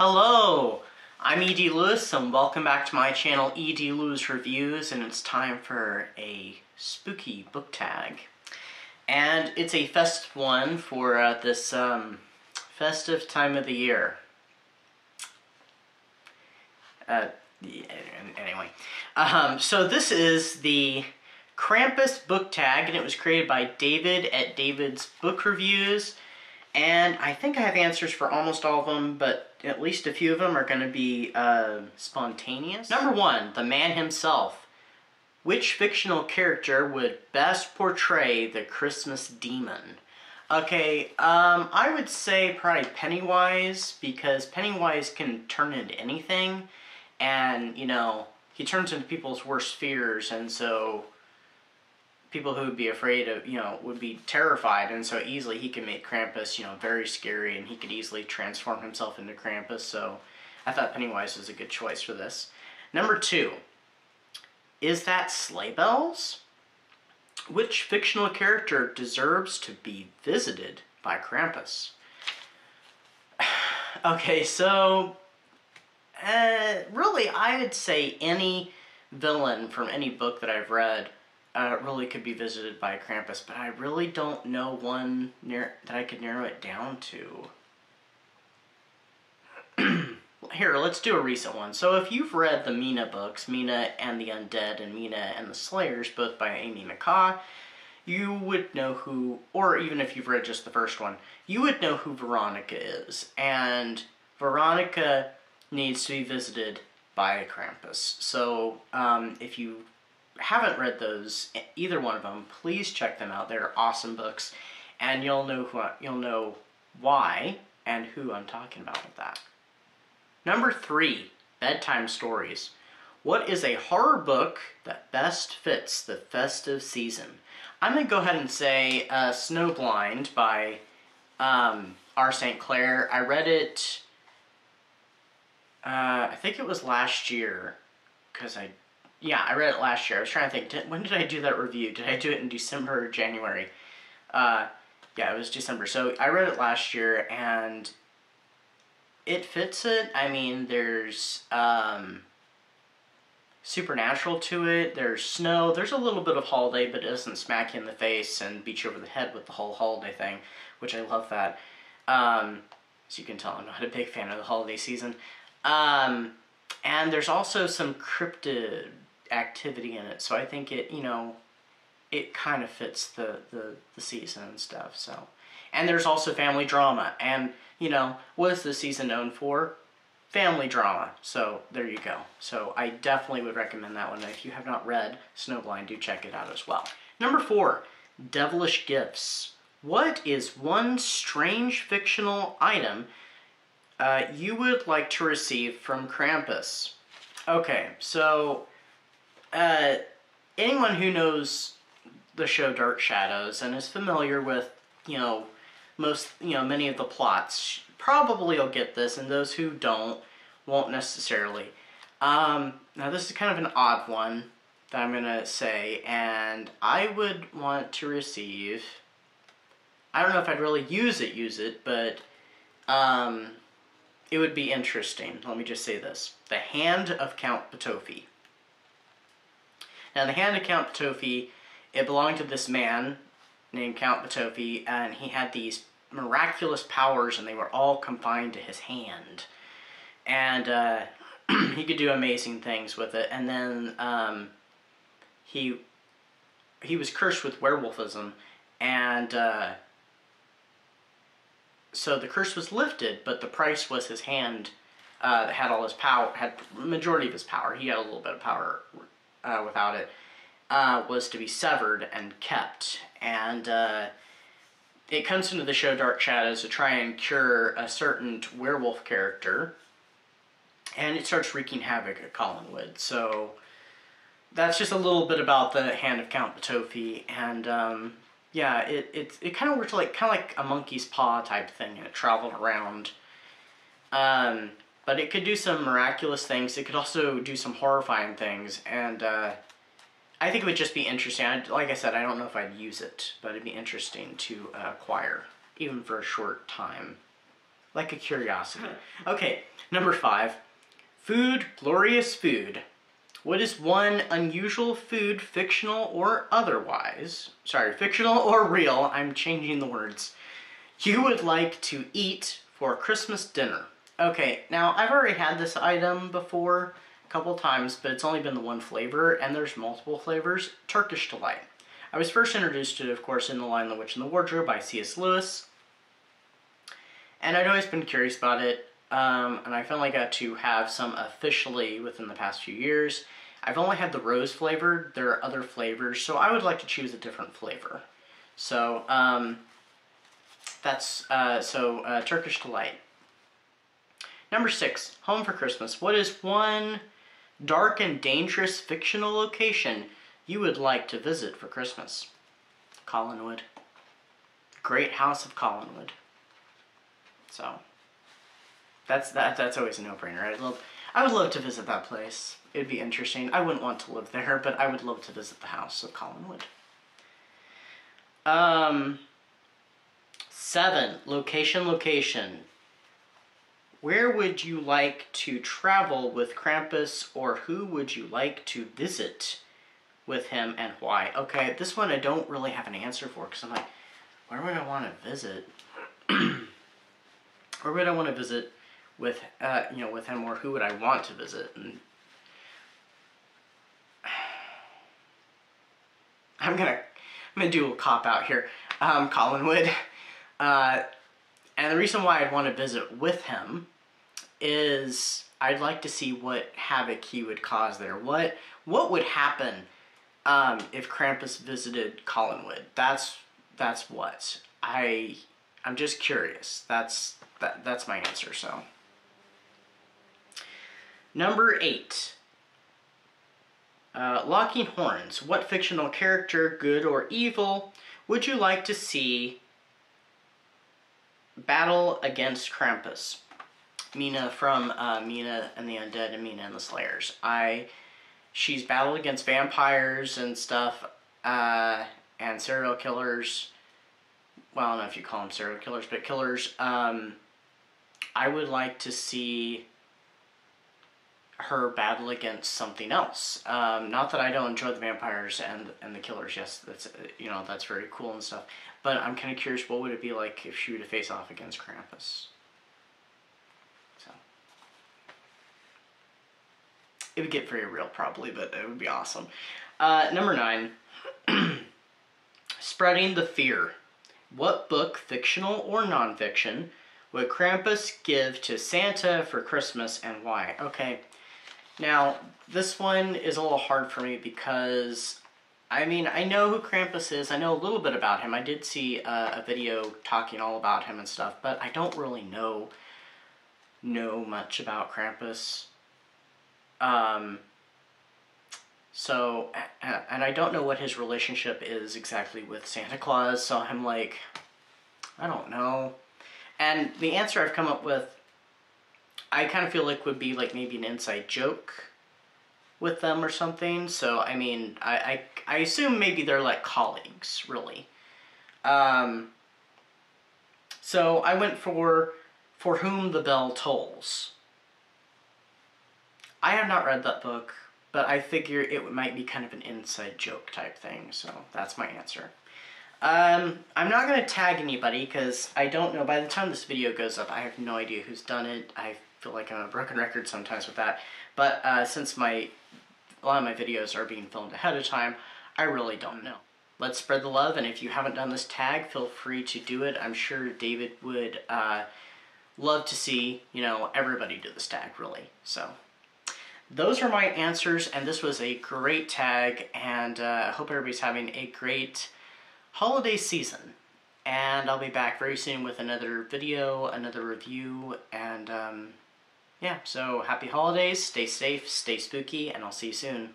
Hello, I'm E.D. Lewis and welcome back to my channel E.D. Lewis Reviews, and it's time for a spooky book tag. And it's a festive one for this festive time of the year. Anyway, so this is the Krampus Book Tag, and it was created by David at David's Book Reviews. And I think I have answers for almost all of them, but at least a few of them are going to be spontaneous. Number 1, the man himself. Which fictional character would best portray the Christmas demon? Okay, I would say probably Pennywise, because Pennywise can turn into anything, and, you know, he turns into people's worst fears, and so people who would be afraid of, you know, would be terrified, and so easily he can make Krampus, you know, very scary, and he could easily transform himself into Krampus, so I thought Pennywise was a good choice for this. Number 2, is that sleigh bells? Which fictional character deserves to be visited by Krampus? Okay, so, really, I would say any villain from any book that I've read really could be visited by Krampus, but I really don't know one that I could narrow it down to. Here, let's do a recent one. So if you've read the Mina books, Mina and the Undead and Mina and the Slayers, both by Amy McCaw, you would know who, or even if you've read just the first one, you would know who Veronica is. And Veronica needs to be visited by Krampus. So if you haven't read those, either one of them, please check them out. They're awesome books, and you'll know why and who I'm talking about with that. Number 3, Bedtime Stories. What is a horror book that best fits the festive season? I'm going to go ahead and say Snowblind by R. St. Clair. I read it, I think it was last year, because I read it last year. I was trying to think, when did I do that review? Did I do it in December or January? Yeah, it was December. So I read it last year, and it fits it. I mean, there's supernatural to it. There's snow. There's a little bit of holiday, but it doesn't smack you in the face and beat you over the head with the whole holiday thing, which I love that. As you can tell, I'm not a big fan of the holiday season. And there's also some cryptid activity in it, so I think it, you know, it kind of fits the season and stuff. So, and there's also family drama, and you know, what is the season known for? Family drama. So there you go. So I definitely would recommend that one. If you have not read Snowblind, do check it out as well. Number 4, Devilish Gifts. What is one strange fictional item you would like to receive from Krampus? Okay, so anyone who knows the show Dark Shadows and is familiar with, you know, many of the plots probably will get this, and those who don't won't necessarily. Now this is kind of an odd one that I'm gonna say, and I would want to receive, I don't know if I'd really use it, but it would be interesting. Let me just say this. The Hand of Count Patofi. Now, the Hand of Count Patofi, it belonged to this man named Count Patofi, and he had these miraculous powers, and they were all confined to his hand. And he could do amazing things with it. And then he was cursed with werewolfism, and so the curse was lifted, but the price was his hand that had all his power, had majority of his power. He had a little bit of power without it, was to be severed and kept. And it comes into the show Dark Shadows to try and cure a certain werewolf character, and it starts wreaking havoc at Collinwood. So that's just a little bit about the Hand of Count Patofi, and yeah, it kind of worked like a monkey's paw type thing, and it traveled around. But it could do some miraculous things. It could also do some horrifying things, and I think it would just be interesting. Like I said, I don't know if I'd use it, but it'd be interesting to acquire, even for a short time. Like a curiosity. Okay, number 5. Food, glorious food. What is one unusual food, fictional or otherwise, fictional or real, I'm changing the words, you would like to eat for Christmas dinner? Okay, now I've already had this item before a couple times, but it's only been the one flavor, and there's multiple flavors. Turkish Delight. I was first introduced to it, of course, in The Lion, the Witch, and the Wardrobe by C.S. Lewis. And I'd always been curious about it, and I finally got to have some officially within the past few years. I've only had the rose flavored. There are other flavors, so I would like to choose a different flavor. So, Turkish Delight. Number 6, Home for Christmas. What is one dark and dangerous fictional location you would like to visit for Christmas? Collinwood. Great House of Collinwood. So, that's always a no-brainer. I would love to visit that place. It'd be interesting. I wouldn't want to live there, but I would love to visit the House of Collinwood. 7, location. Where would you like to travel with Krampus, or who would you like to visit with him and why? Okay, this one I don't really have an answer for, because I'm like, where would I want to visit? Where would I want to visit with, with him, or who would I want to visit? And I'm gonna do a cop out here. Collinwood. And the reason why I'd want to visit with him is I'd like to see what havoc he would cause there. What would happen if Krampus visited Collinwood? That's what I'm just curious. That's my answer. So, number 8. Locking Horns. What fictional character, good or evil, would you like to see battle against Krampus? Mina from Mina and the Undead and Mina and the Slayers. She's battled against vampires and stuff, and serial killers. Well, I don't know if you call them serial killers, but killers. I would like to see her battle against something else. Not that I don't enjoy the vampires and the killers. Yes, that's very cool and stuff. But I'm kind of curious, what would it be like if she were to face off against Krampus? So it would get very real, probably, but it would be awesome. Number 9, spreading the fear. What book, fictional or nonfiction, would Krampus give to Santa for Christmas and why? Okay, now this one is a little hard for me because I know who Krampus is. I know a little bit about him. I did see a video talking all about him and stuff, but I don't really know much about Krampus. So, and I don't know what his relationship is exactly with Santa Claus, so I'm like, I don't know. And the answer I've come up with, I kind of feel like would be like maybe an inside joke with them or something. So, I assume maybe they're like colleagues, really. So I went for Whom the Bell Tolls. I have not read that book, but I figure it might be kind of an inside joke type thing, so that's my answer. I'm not going to tag anybody, because I don't know. By the time this video goes up, I have no idea who's done it. I feel like I'm a broken record sometimes with that. But since a lot of my videos are being filmed ahead of time, I really don't know. Let's spread the love, and if you haven't done this tag, feel free to do it. I'm sure David would love to see, everybody do this tag, really. So those are my answers, and this was a great tag, and I hope everybody's having a great holiday season. And I'll be back very soon with another video, another review, and yeah, so happy holidays, stay safe, stay spooky, and I'll see you soon.